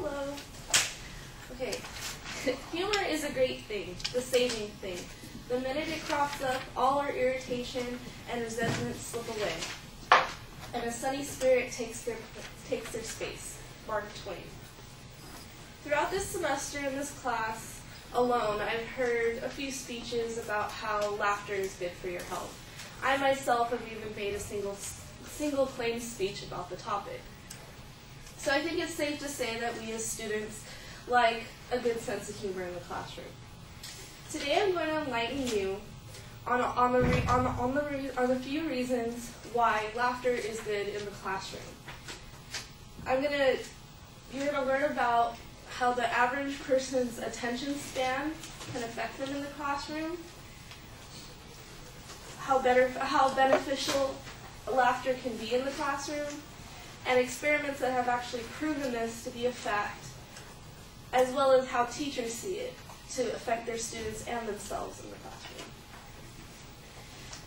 Hello. Okay. Humor is a great thing, the saving thing. The minute it crops up, all our irritation and resentment slip away, and a sunny spirit takes their space. Mark Twain. Throughout this semester in this class alone, I've heard a few speeches about how laughter is good for your health. I myself have even made a single claim speech about the topic. So I think it's safe to say that we as students like a good sense of humor in the classroom. Today I'm going to enlighten you on the few reasons why laughter is good in the classroom. You're going to learn about how the average person's attention span can affect them in the classroom, how beneficial laughter can be in the classroom, and experiments that have actually proven this to be a fact, as well as how teachers see it to affect their students and themselves in the classroom.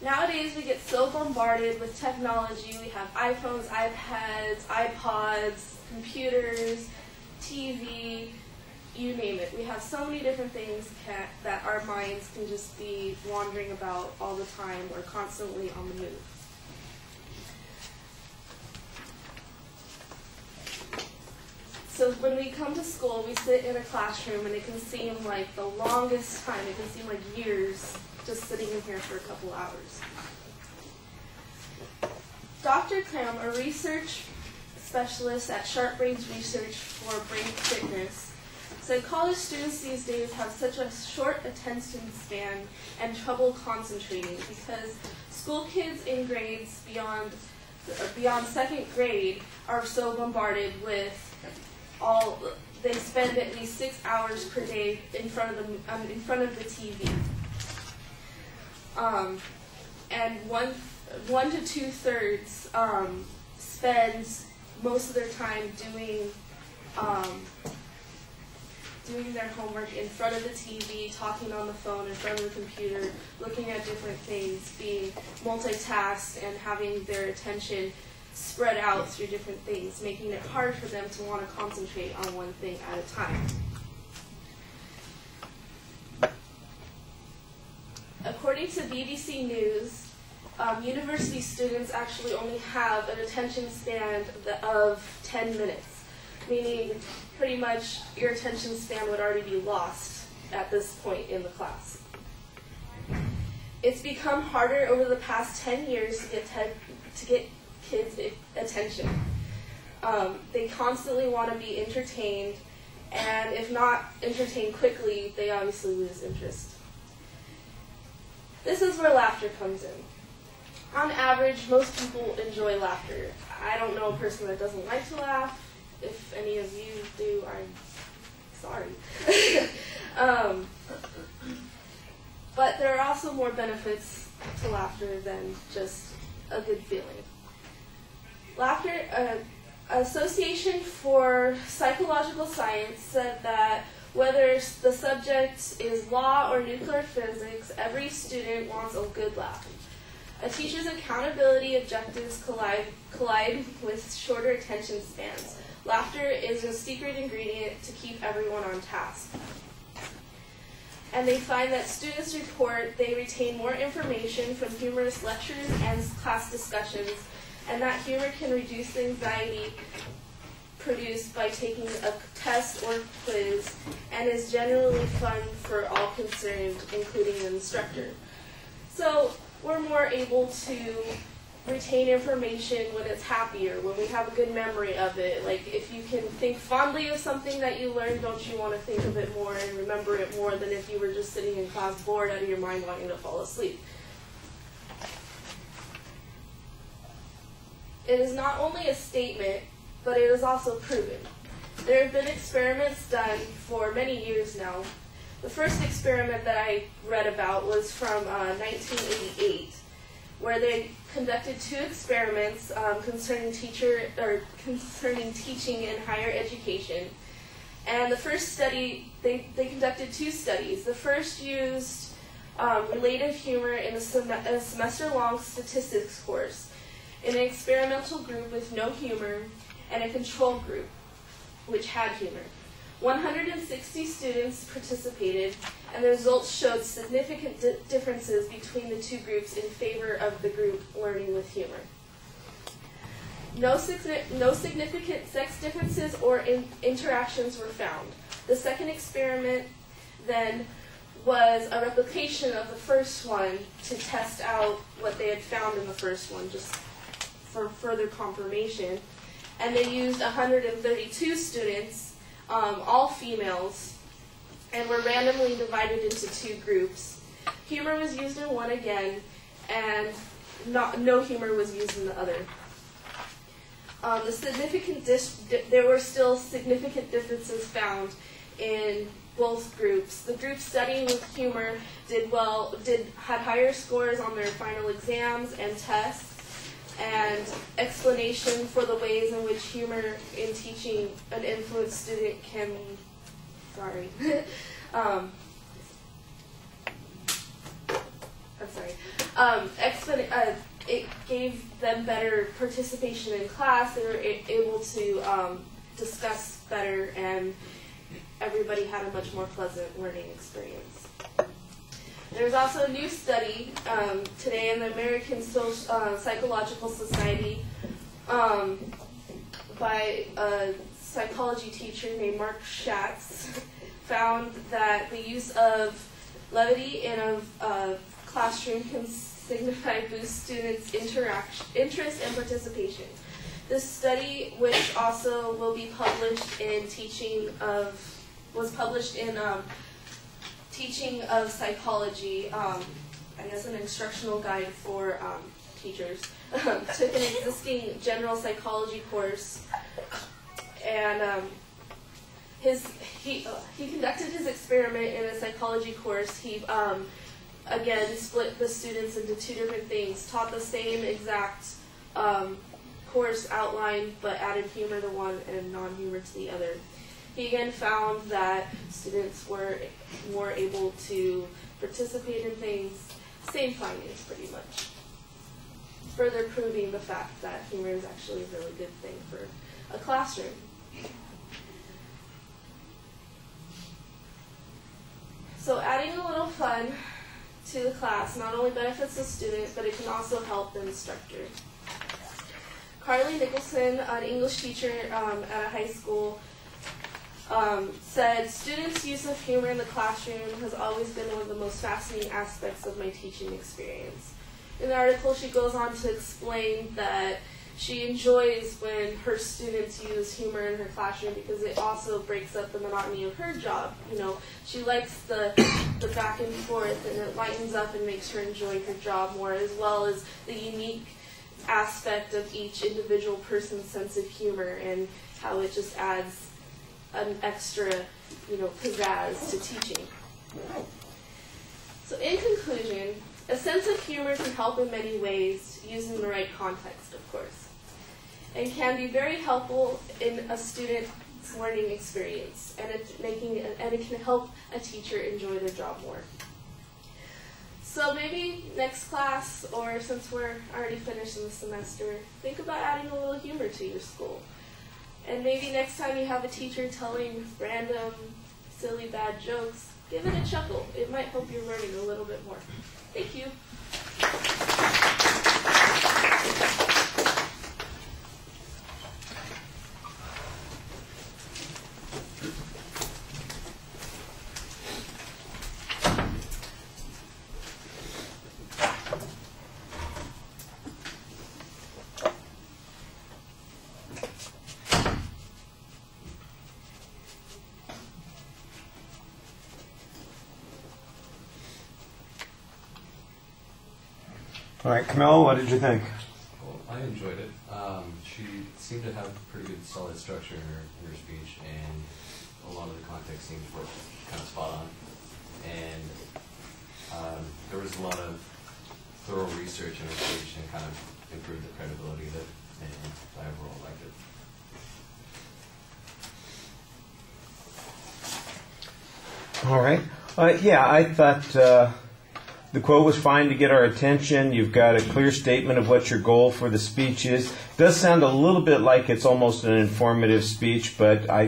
Nowadays, we get so bombarded with technology. We have iPhones, iPads, iPods, computers, TV, you name it. We have so many different things that our minds can just be wandering about all the time or constantly on the move. So when we come to school, we sit in a classroom, and it can seem like the longest time. It can seem like years just sitting in here for a couple hours. Dr. Cram, a research specialist at Sharp Brains Research for Brain Fitness, said college students these days have such a short attention span and trouble concentrating because school kids in grades beyond second grade are so bombarded with they spend at least 6 hours per day in front of the TV, and one to 2/3 spend most of their time doing their homework in front of the TV, talking on the phone in front of the computer, looking at different things, being multitasked, and having their attention spread out through different things, making it hard for them to want to concentrate on one thing at a time. According to BBC News, university students actually only have an attention span of 10 minutes, meaning pretty much your attention span would already be lost at this point in the class. It's become harder over the past 10 years to get kids' attention. They constantly want to be entertained, and if not entertained quickly, they obviously lose interest. This is where laughter comes in. On average, most people enjoy laughter. I don't know a person that doesn't like to laugh. If any of you do, I'm sorry. But there are also more benefits to laughter than just a good feeling. Laughter, Association for Psychological Science said that whether the subject is law or nuclear physics, every student wants a good laugh. A teacher's accountability objectives collide with shorter attention spans. Laughter is a secret ingredient to keep everyone on task. And they find that students report they retain more information from humorous lectures and class discussions, and that humor can reduce the anxiety produced by taking a test or quiz, and is generally fun for all concerned, including the instructor. So we're more able to retain information when it's happier, when we have a good memory of it. Like, if you can think fondly of something that you learned, don't you want to think of it more and remember it more than if you were just sitting in class bored out of your mind wanting to fall asleep? It is not only a statement, but it is also proven. There have been experiments done for many years now. The first experiment that I read about was from 1988, where they conducted 2 experiments concerning teaching in higher education. And the first study, they conducted 2 studies. The first used relative humor in a semester-long statistics course, in an experimental group with no humor, and a control group. which had humor. 160 students participated, and the results showed significant differences between the two groups in favor of the group learning with humor. No significant sex differences or interactions were found. The second experiment then was a replication of the first one to test out what they had found in the first one, just for further confirmation. And they used 132 students, all females, and were randomly divided into two groups. Humor was used in one again, and no humor was used in the other. There were still significant differences found in both groups. The group studying with humor had higher scores on their final exams and tests, and explanation for the ways in which humor in teaching an influenced student can, it gave them better participation in class. They were able to discuss better, and everybody had a much more pleasant learning experience. There's also a new study today in the American Psychological Society by a psychology teacher named Mark Schatz found that the use of levity in a classroom can signify boost students' interest and participation. This study, which also will be published in Teaching of Psychology, I guess an instructional guide for teachers, took an existing general psychology course, and he conducted his experiment in a psychology course. He again split the students into two different things, taught the same exact course outline, but added humor to one and non-humor to the other. He again found that students were more able to participate in things, same findings pretty much, further proving the fact that humor is actually a really good thing for a classroom. So adding a little fun to the class not only benefits the student, but it can also help the instructor. Carly Nicholson, an English teacher at a high school, said, "Students' use of humor in the classroom has always been one of the most fascinating aspects of my teaching experience." In the article, she goes on to explain that she enjoys when her students use humor in her classroom because it also breaks up the monotony of her job. You know, she likes the back and forth, and it lightens up and makes her enjoy her job more, as well as the unique aspect of each individual person's sense of humor and how it just adds an extra, pizzazz to teaching. So in conclusion, a sense of humor can help in many ways, used in the right context, of course, and can be very helpful in a student's learning experience, and it can help a teacher enjoy their job more. So maybe next class, or since we're already finished in the semester, think about adding a little humor to your school. And maybe next time you have a teacher telling random, silly, bad jokes, give it a chuckle. It might help your learning a little bit more. Thank you. All right, Camille, what did you think? Well, I enjoyed it. She seemed to have pretty good, solid structure in her speech, and a lot of the context seemed kind of spot on. And there was a lot of thorough research in her speech, and kind of improved the credibility of it, and I overall liked it. All right. Yeah, I thought the quote was fine to get our attention. You've got a clear statement of what your goal for the speech is. It does sound a little bit like it's almost an informative speech, but I